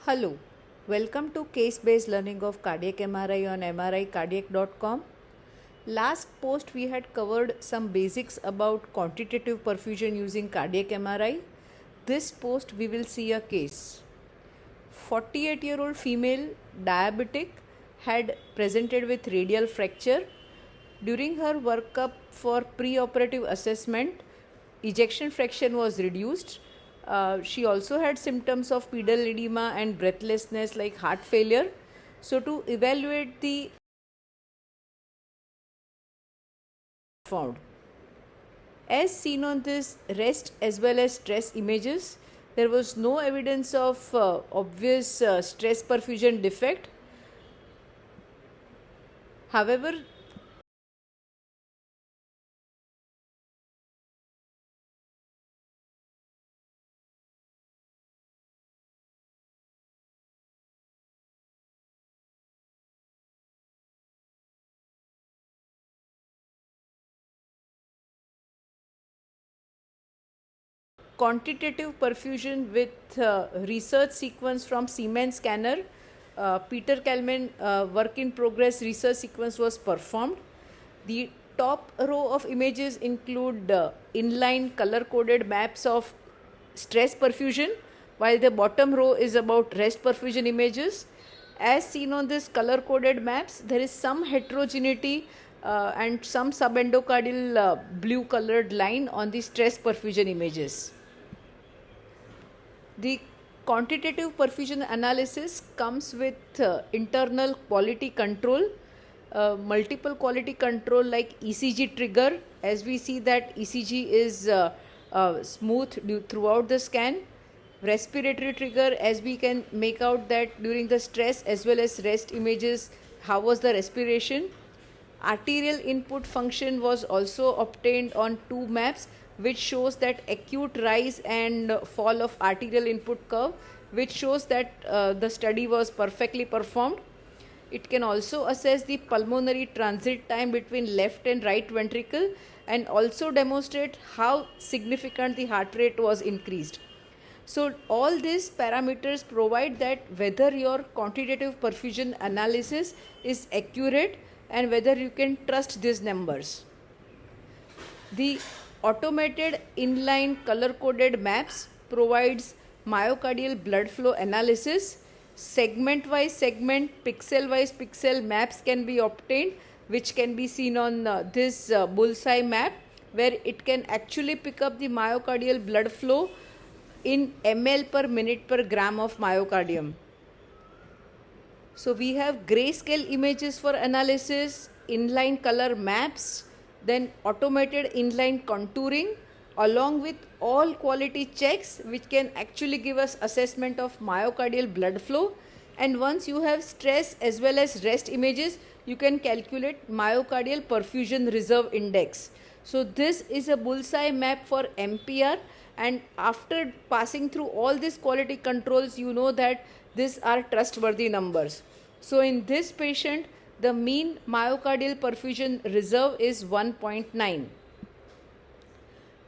Hello, welcome to case-based learning of cardiac MRI on mricardiac.com. Last post we had covered some basics about quantitative perfusion using cardiac MRI. This post we will see a case. 48-year-old female diabetic had presented with radial fracture. During her workup for pre-operative assessment, ejection fraction was reduced. She also had symptoms of pedal edema and breathlessness like heart failure. So to evaluate the found. As seen on this rest as well as stress images, there was no evidence of obvious stress perfusion defect. However, quantitative perfusion with research sequence from Siemens scanner, Peter Kalman work in progress research sequence was performed. The top row of images include inline color coded maps of stress perfusion, while the bottom row is about rest perfusion images. As seen on this color coded maps, there is some heterogeneity and some subendocardial blue colored line on the stress perfusion images. The quantitative perfusion analysis comes with internal quality control, multiple quality control like ECG trigger, as we see that ECG is smooth throughout the scan. Respiratory trigger, as we can make out that during the stress as well as rest images, how was the respiration. Arterial input function was also obtained on two maps, which shows that acute rise and fall of arterial input curve, which shows that the study was perfectly performed. It can also assess the pulmonary transit time between left and right ventricle and also demonstrate how significant the heart rate was increased. So all these parameters provide that whether your quantitative perfusion analysis is accurate and whether you can trust these numbers. The automated inline color coded maps provides myocardial blood flow analysis. Segment wise segment, pixel wise pixel maps can be obtained, which can be seen on this bullseye map, where it can actually pick up the myocardial blood flow in ml per minute per gram of myocardium. So we have grayscale images for analysis, inline color maps, then automated inline contouring, along with all quality checks which can actually give us assessment of myocardial blood flow. And once you have stress as well as rest images, you can calculate myocardial perfusion reserve index. So this is a bullseye map for MPR, and after passing through all these quality controls, you know that these are trustworthy numbers. So in this patient, the mean myocardial perfusion reserve is 1.9.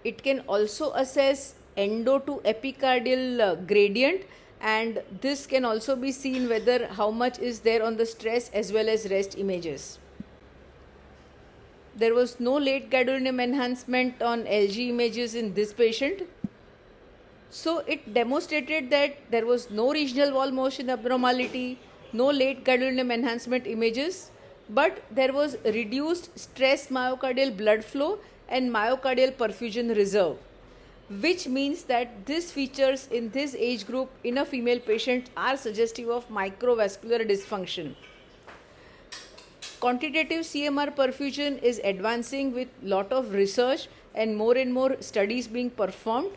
It can also assess endo to epicardial gradient, and this can also be seen whether how much is there on the stress as well as rest images. There was no late gadolinium enhancement on LG images in this patient. So it demonstrated that there was no regional wall motion abnormality, no late gadolinium enhancement images, but there was reduced stress myocardial blood flow and myocardial perfusion reserve, which means that these features in this age group in a female patient are suggestive of microvascular dysfunction. Quantitative CMR perfusion is advancing with lot of research and more studies being performed,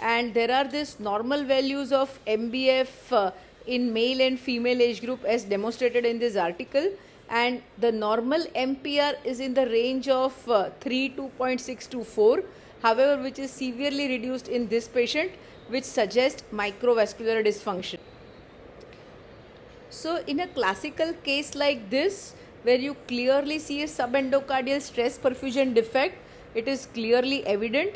and there are these normal values of MBF in male and female age group as demonstrated in this article, and the normal MPR is in the range of 3.6 to 4, however which is severely reduced in this patient, which suggests microvascular dysfunction. So in a classical case like this, where you clearly see a subendocardial stress perfusion defect, it is clearly evident.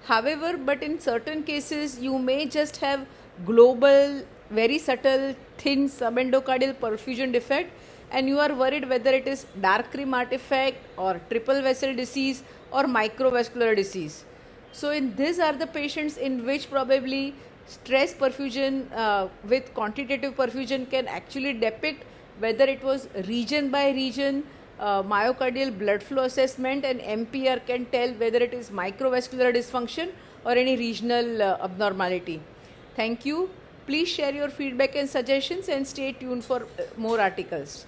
However, but in certain cases you may just have global very subtle thin subendocardial perfusion defect, and you are worried whether it is dark rim artifact or triple vessel disease or microvascular disease. So in these are the patients in which probably stress perfusion with quantitative perfusion can actually depict whether it was region by region myocardial blood flow assessment, and MPR can tell whether it is microvascular dysfunction or any regional abnormality. Thank you. Please share your feedback and suggestions and stay tuned for more articles.